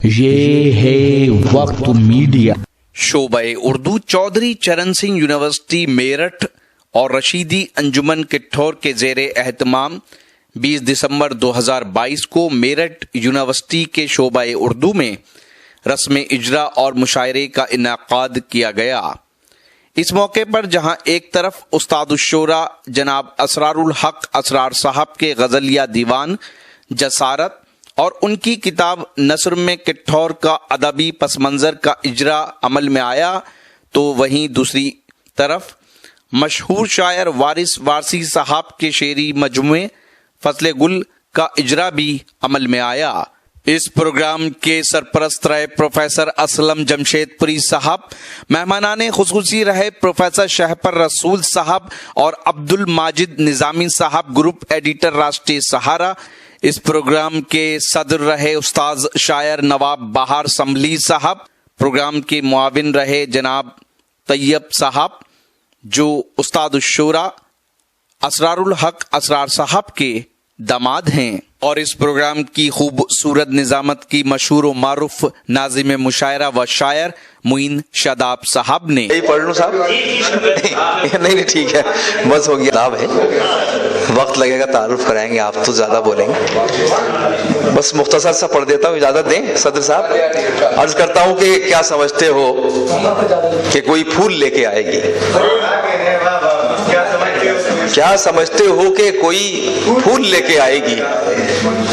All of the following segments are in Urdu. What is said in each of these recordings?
یہ ہے وقت میڈیا۔ شعبۂ اردو چودھری چرن سنگھ یونیورسٹی میرٹھ اور رشیدی انجمن کٹھور کے زیر اہتمام 20 دسمبر 2022 کو میرٹھ یونیورسٹی کے شعبۂ اردو میں رسم اجرا اور مشاعرے کا انعقاد کیا گیا۔ اس موقع پر جہاں ایک طرف استاد الشورا جناب اسرار الحق اسرار صاحب کے غزلیہ دیوان جسارت اور ان کی کتاب نثر میں کٹھور کا ادبی پس منظر کا اجرا عمل میں آیا، تو وہیں دوسری طرف مشہور شاعر وارث وارثی صاحب کے شعری مجموعے فصل گل کا اجرا بھی عمل میں آیا۔ اس پروگرام کے سرپرست رہے پروفیسر اسلم جمشید پوری صاحب، مہمانان خصوصی رہے پروفیسر شہپر رسول صاحب اور عبد الماجد نظامی صاحب، گروپ ایڈیٹر راشٹریہ سہارا۔ اس پروگرام کے صدر رہے استاذ شاعر نواب بہار سمبلی صاحب، پروگرام کے معاون رہے جناب طیب صاحب جو استاد الشورا اسرار الحق اسرار صاحب کے داماد ہیں، اور اس پروگرام کی خوبصورت نظامت کی مشہور و معروف ناظم مشاعرہ و شاعر معین شاداب صاحب نے۔ پڑھ لوں صاحب؟ نہیں ٹھیک ہے، بس ہو گیا، کتاب ہے، وقت لگے گا، تعارف کرائیں گے، آپ تو زیادہ بولیں گے، بس مختصر سا پڑھ دیتا ہوں، اجازت دیں صدر صاحب۔ عرض کرتا ہوں کہ کیا سمجھتے ہو کہ کوئی پھول لے کے آئے گی؟ کیا سمجھتے ہو کہ کوئی پھول لے کے آئے گی؟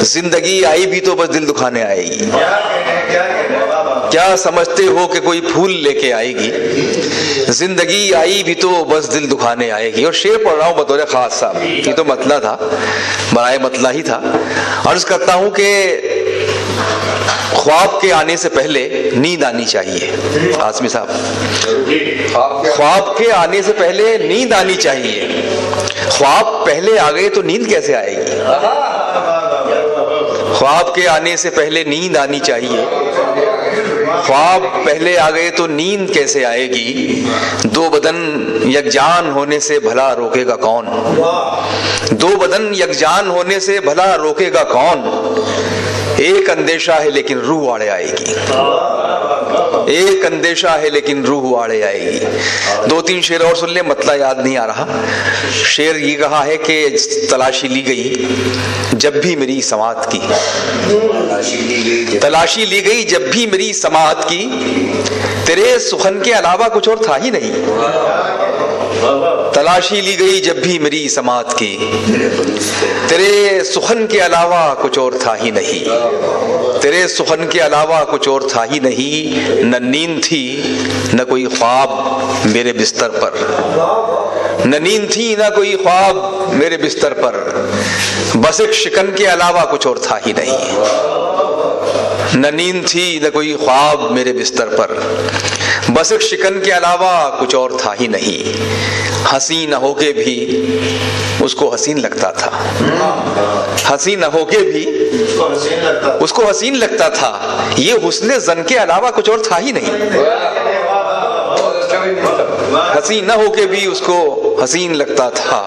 زندگی آئی بھی تو بس دل دکھانے آئے گی۔ کیا سمجھتے ہو کہ کوئی پھول لے کے آئے گی؟ زندگی آئی بھی تو بس دل دکھانے آئے گی۔ اور شعر پڑھ رہا ہوں بطور خاص صاحب، یہ تو مطلع تھا، برائے مطلع ہی تھا۔ عرض کرتا ہوں کہ خواب کے آنے سے پہلے نیند آنی چاہیے۔ آسمی صاحب، خواب کے آنے سے پہلے نیند آنی چاہیے۔ خواب پہلے آ گئے تو نیند کیسے آئے گی؟ خواب کے آنے سے پہلے نیند آنی چاہیے۔ خواب پہلے آ گئے تو نیند کیسے آئے گی؟ دو بدن یکجان ہونے سے بھلا روکے گا کون؟ دو بدن یکجان ہونے سے بھلا روکے گا کون؟ ایک اندیشہ ہے لیکن روح آڑے آئے گی۔ ایک اندیشہ ہے لیکن روح آڑے آئے گی۔ دو تین شعر اور سن لیں، مطلع یاد نہیں آ رہا۔ شعر یہ کہا ہے کہ تلاشی لی گئی جب بھی میری سماعت کی، تلاشی لی گئی جب بھی میری سماعت کی، تیرے سخن کے علاوہ کچھ اور تھا ہی نہیں۔ تلاشی لی گئی جب بھی میری سماعت کی، تیرے سخن کے علاوہ کچھ اور تھا ہی نہیں۔ تیرے سخن کے علاوہ کچھ اور تھا ہی نہیں۔ نہ نیند تھی نہ کوئی خواب میرے بستر پر، نہ نیند تھی نہ کوئی خواب میرے بستر پر، بس ایک شکن کے علاوہ کچھ اور تھا ہی نہیں۔ نہ نیند تھی نہ کوئی خواب میرے بستر پر، بس ایک شکن کے علاوہ کچھ اور تھا ہی نہیں۔ حسین نہ ہو کے بھی اس کو حسین لگتا تھا، حسین نہ ہو کے بھی اس کو حسین لگتا تھا، یہ حسن زن کے علاوہ کچھ اور تھا ہی نہیں۔ حسین نہ ہو کے بھی اس کو حسین لگتا تھا،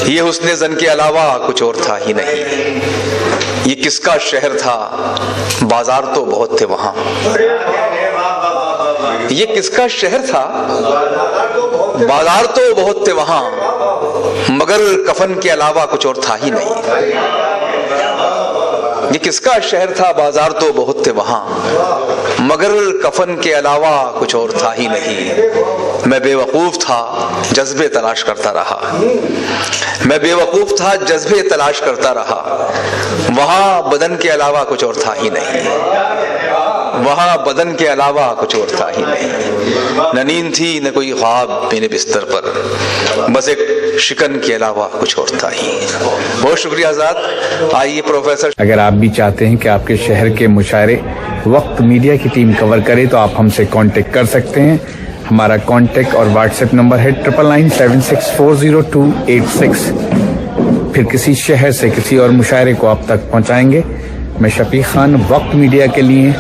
یہ حسن زن کے علاوہ کچھ اور تھا ہی نہیں۔ یہ کس کا شہر تھا، بازار تو بہت تھے وہاں۔ یہ کس کا شہر تھا، بازار تو بہت تھے وہاں، مگر کفن کے علاوہ کچھ اور تھا ہی نہیں۔ یہ کس کا شہر تھا، بازار تو بہت تھے وہاں، مگر کفن کے علاوہ کچھ اور تھا ہی نہیں۔ میں بے وقوف تھا جذبے تلاش کرتا رہا، میں بے وقوف تھا جذبے تلاش کرتا رہا، وہاں بدن کے علاوہ کچھ اور تھا ہی نہیں۔ وہاں بدن کے علاوہ کچھ اور تھا ہی نہیں۔ نہ نیند تھی نہ کوئی خواب میرے بستر پر، بس ایک شکن کے علاوہ کچھ اور تھا ہی۔ بہت شکریہ حضرات۔ آئیے پروفیسر، اگر آپ بھی چاہتے ہیں کہ آپ کے شہر کے مشاعرے وقت میڈیا کی ٹیم کور کرے تو آپ ہم سے کانٹیکٹ کر سکتے ہیں۔ ہمارا کانٹیکٹ اور واٹس ایپ نمبر ہے 9997640286۔ پھر کسی شہر سے کسی اور مشاعرے کو آپ تک پہنچائیں گے۔ میں شفیق خان، وقت میڈیا کے لیے